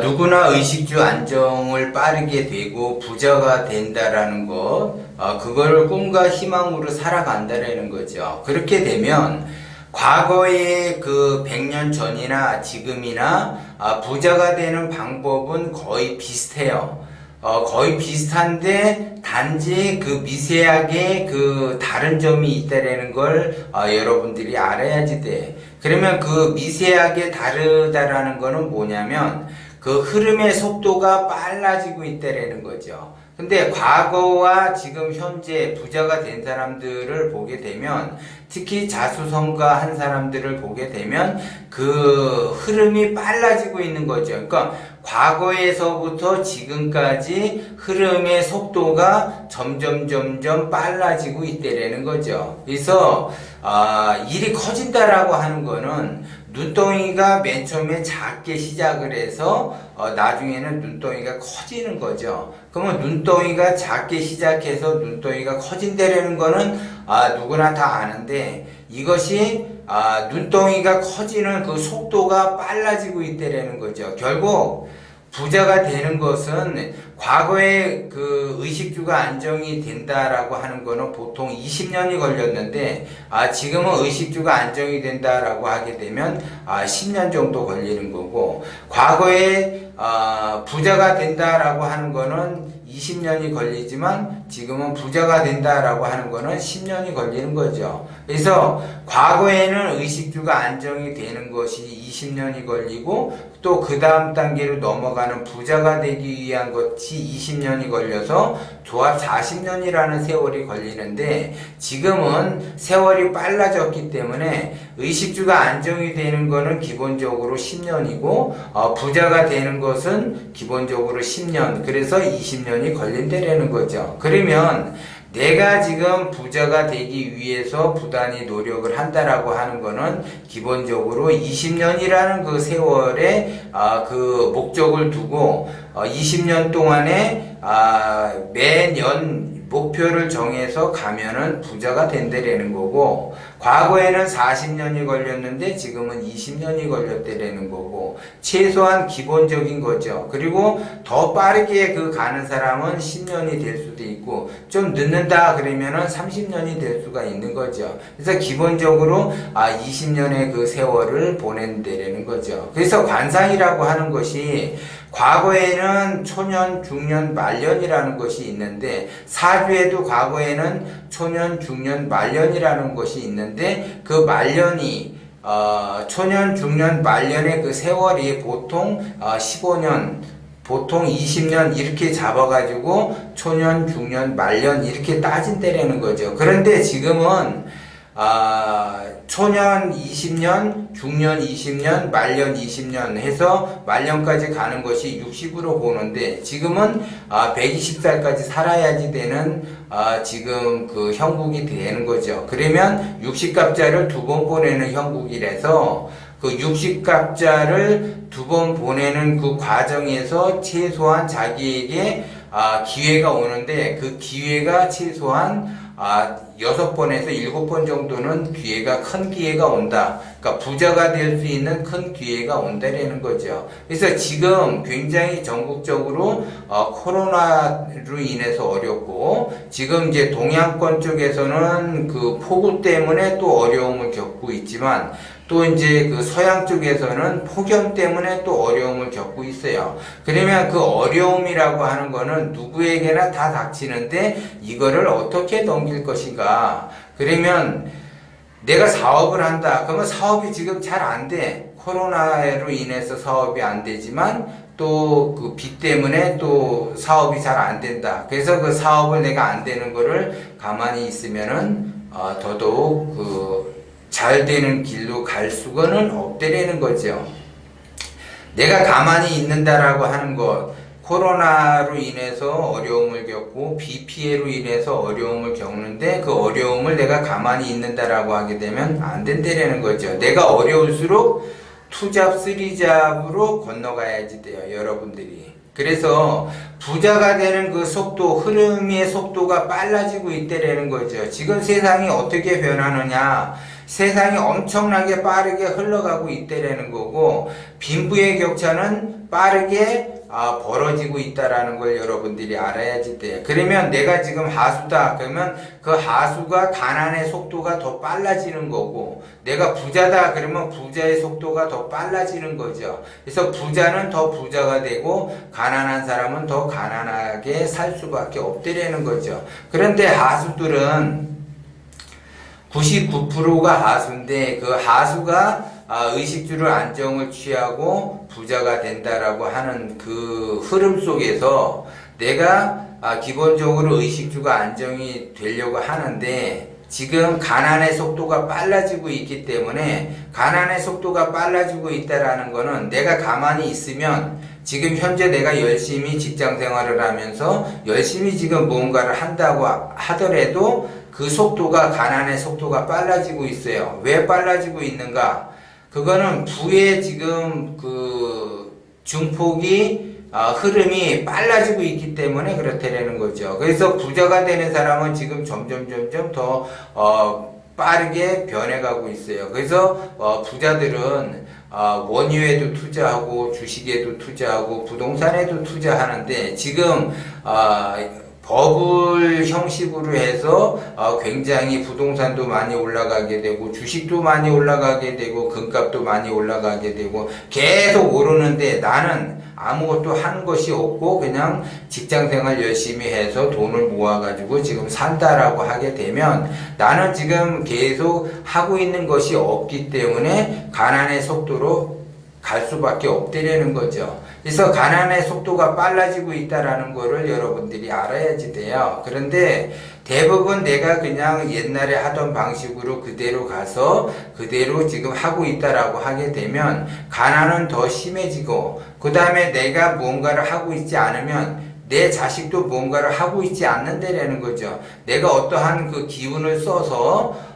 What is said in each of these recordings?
누구나 의식주 안정을 빠르게 되고 부자가 된다라는 것, 그거를 꿈과 희망으로 살아간다라는 거죠. 그렇게 되면 과거의 그 100년 전이나 지금이나 부자가 되는 방법은 거의 비슷해요. 거의 비슷한데 단지 그 미세하게 그 다른 점이 있다라는 걸 여러분들이 알아야지 돼. 그러면 그 미세하게 다르다라는 거는 뭐냐면 그 흐름의 속도가 빨라지고 있다라는 거죠. 근데 과거와 지금 현재 부자가 된 사람들을 보게 되면, 특히 자수성가한 사람들을 보게 되면 그 흐름이 빨라지고 있는 거죠. 그러니까 과거에서부터 지금까지 흐름의 속도가 점점 빨라지고 있다라는 거죠. 그래서 일이 커진다라고 하는 거는 눈덩이가 맨 처음에 작게 시작을 해서 나중에는 눈덩이가 커지는 거죠. 그러면 눈덩이가 작게 시작해서 눈덩이가 커진다라는 거는 누구나 다 아는데, 이것이 눈덩이가 커지는 그 속도가 빨라지고 있다라는 거죠. 결국 부자가 되는 것은 과거에 그 의식주가 안정이 된다라고 하는 거는 보통 20년이 걸렸는데, 지금은 의식주가 안정이 된다라고 하게 되면 10년 정도 걸리는 거고, 과거에 부자가 된다라고 하는 거는 20년이 걸리지만 지금은 부자가 된다라고 하는 거는 10년이 걸리는 거죠. 그래서 과거에는 의식주가 안정이 되는 것이 20년이 걸리고, 또 그 다음 단계로 넘어가는 부자가 되기 위한 것이 20년이 걸려서 조합 40년이라는 세월이 걸리는데, 지금은 세월이 빨라졌기 때문에 의식주가 안정이 되는 거는 기본적으로 10년이고 부자가 되는 것은 기본적으로 10년, 그래서 20년이 걸린다라는 거죠. 그러면 내가 지금 부자가 되기 위해서 부단히 노력을 한다라고 하는 거는 기본적으로 20년이라는 그 세월에 그 목적을 두고 20년 동안에 매년 목표를 정해서 가면은 부자가 된다라는 거고, 과거에는 40년이 걸렸는데 지금은 20년이 걸렸다라는 거고, 최소한 기본적인 거죠. 그리고 더 빠르게 그 가는 사람은 10년이 될 수도 있고, 좀 늦는다 그러면은 30년이 될 수가 있는 거죠. 그래서 기본적으로 20년의 그 세월을 보낸다라는 거죠. 그래서 관상이라고 하는 것이, 과거에는 초년, 중년, 말년이라는 것이 있는데, 사주에도 과거에는 초년, 중년, 말년이라는 것이 있는데, 그 말년이 초년, 중년, 말년의 그 세월이 보통 15년, 보통 20년 이렇게 잡아가지고 초년, 중년, 말년 이렇게 따진다라는 거죠. 그런데 지금은 초년 20년, 중년 20년, 말년 20년 해서 말년까지 가는 것이 60으로 보는데, 지금은 120살까지 살아야지 되는 지금 그 형국이 되는 거죠. 그러면 60갑자를 2번 보내는 형국이라서, 그 60갑자를 2번 보내는 그 과정에서 최소한 자기에게 기회가 오는데, 그 기회가 최소한 6번에서 7번 정도는 기회가, 큰 기회가 온다. 그러니까 부자가 될 수 있는 큰 기회가 온다라는 거죠. 그래서 지금 굉장히 전국적으로 코로나로 인해서 어렵고, 지금 이제 동양권 쪽에서는 그 폭우 때문에 또 어려움을 겪고 있지만, 또 이제 그 서양 쪽에서는 폭염 때문에 또 어려움을 겪고 있어요. 그러면 그 어려움이라고 하는 거는 누구에게나 다 닥치는데, 이거를 어떻게 넘길 것인가. 그러면 내가 사업을 한다. 그러면 사업이 지금 잘 안 돼. 코로나로 인해서 사업이 안 되지만 또 그 빚 때문에 또 사업이 잘 안 된다. 그래서 그 사업을 내가 안 되는 거를 가만히 있으면은 더더욱 그 잘 되는 길로 갈 수가는 없다라는 거죠. 내가 가만히 있는다라고 하는 것, 코로나로 인해서 어려움을 겪고 비 피해로 인해서 어려움을 겪는데, 그 어려움을 내가 가만히 있는다라고 하게 되면 안 된다라는 거죠. 내가 어려울수록 투잡, 쓰리잡으로 건너가야지 돼요, 여러분들이. 그래서 부자가 되는 그 속도, 흐름의 속도가 빨라지고 있다라는 거죠. 지금 세상이 어떻게 변하느냐, 세상이 엄청나게 빠르게 흘러가고 있다라는 거고, 빈부의 격차는 빠르게 벌어지고 있다라는 걸 여러분들이 알아야지 돼요. 그러면 내가 지금 하수다 그러면 그 하수가 가난의 속도가 더 빨라지는 거고, 내가 부자다 그러면 부자의 속도가 더 빨라지는 거죠. 그래서 부자는 더 부자가 되고 가난한 사람은 더 가난하게 살 수밖에 없다라는 거죠. 그런데 하수들은 99%가 하수인데, 그 하수가 의식주를 안정을 취하고 부자가 된다라고 하는 그 흐름 속에서 내가 기본적으로 의식주가 안정이 되려고 하는데, 지금 가난의 속도가 빨라지고 있기 때문에, 가난의 속도가 빨라지고 있다라는 거는 내가 가만히 있으면 지금 현재 내가 열심히 직장 생활을 하면서 열심히 지금 뭔가를 한다고 하더라도 그 속도가, 가난의 속도가 빨라지고 있어요. 왜 빨라지고 있는가? 그거는 부의 지금 그 증폭이 흐름이 빨라지고 있기 때문에 그렇다라는 거죠. 그래서 부자가 되는 사람은 지금 점점 더 빠르게 변해가고 있어요. 그래서 부자들은 원유에도 투자하고 주식에도 투자하고 부동산에도 투자하는데, 지금 버블 형식으로 해서 굉장히 부동산도 많이 올라가게 되고 주식도 많이 올라가게 되고 금값도 많이 올라가게 되고 계속 오르는데, 나는 아무것도 하는 것이 없고 그냥 직장생활 열심히 해서 돈을 모아가지고 지금 산다라고 하게 되면, 나는 지금 계속 하고 있는 것이 없기 때문에 가난의 속도로 갈 수밖에 없다라는 거죠. 그래서 가난의 속도가 빨라지고 있다라는 거를 여러분들이 알아야지 돼요. 그런데 대부분 내가 그냥 옛날에 하던 방식으로 그대로 가서 그대로 지금 하고 있다라고 하게 되면 가난은 더 심해지고, 그 다음에 내가 뭔가를 하고 있지 않으면 내 자식도 뭔가를 하고 있지 않는다라는 거죠. 내가 어떠한 그 기운을 써서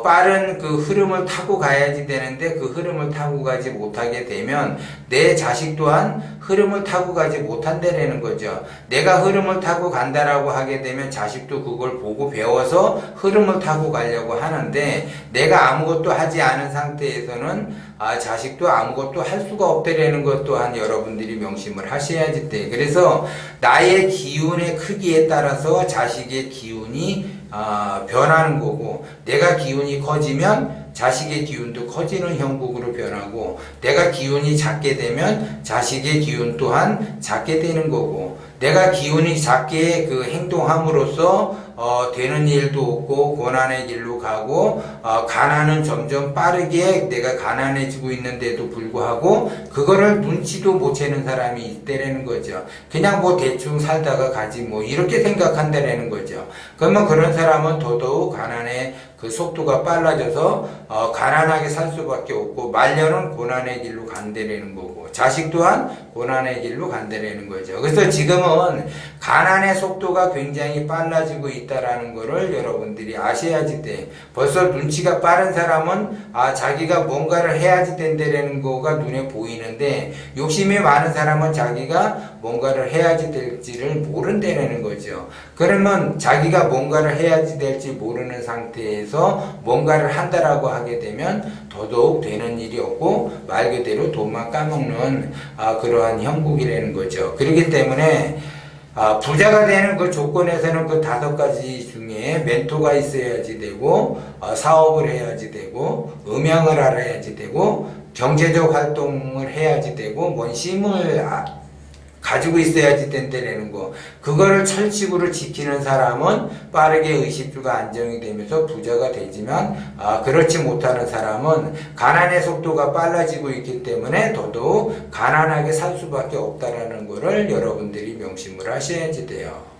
빠른 그 흐름을 타고 가야지 되는데, 그 흐름을 타고 가지 못하게 되면 내 자식 또한 흐름을 타고 가지 못한다라는 거죠. 내가 흐름을 타고 간다라고 하게 되면 자식도 그걸 보고 배워서 흐름을 타고 가려고 하는데, 내가 아무것도 하지 않은 상태에서는 자식도 아무것도 할 수가 없다라는 것 또한 여러분들이 명심을 하셔야지 돼. 그래서 나의 기운의 크기에 따라서 자식의 기운이 변하는 거고, 내가 기운이 커지면 자식의 기운도 커지는 형국으로 변하고, 내가 기운이 작게 되면 자식의 기운 또한 작게 되는 거고, 내가 기운이 작게 그 행동함으로써 되는 일도 없고 고난의 길로 가고, 가난은 점점 빠르게 내가 가난해지고 있는데도 불구하고 그거를 눈치도 못 채는 사람이 있다라는 거죠. 그냥 뭐 대충 살다가 가지 뭐 이렇게 생각한다라는 거죠. 그러면 그런 사람은 더더욱 가난의 그 속도가 빨라져서 가난하게 살 수밖에 없고, 말년은 고난의 길로 간다라는 거고, 자식 또한 고난의 길로 간다라는 거죠. 그래서 지금은 가난의 속도가 굉장히 빨라지고 있다라는 거를 여러분들이 아셔야지 돼. 벌써 눈치가 빠른 사람은 자기가 뭔가를 해야지 된다라는 거가 눈에 보이는데, 욕심이 많은 사람은 자기가 뭔가를 해야지 될지를 모른다는 거죠. 그러면 자기가 뭔가를 해야지 될지 모르는 상태에서 뭔가를 한다라고 하게 되면 더더욱 되는 일이 없고 말 그대로 돈만 까먹는 그러한 형국이라는 거죠. 그렇기 때문에 부자가 되는 그 조건에서는 그 5가지 중에 멘토가 있어야지 되고, 사업을 해야지 되고, 음향을 알아야지 되고, 경제적 활동을 해야지 되고, 뭔 힘을 가지고 있어야지 된다는 거. 그거를 철칙으로 지키는 사람은 빠르게 의식주가 안정이 되면서 부자가 되지만, 그렇지 못하는 사람은 가난의 속도가 빨라지고 있기 때문에 더더욱 가난하게 살 수밖에 없다라는 거를 여러분들이 명심을 하셔야지 돼요.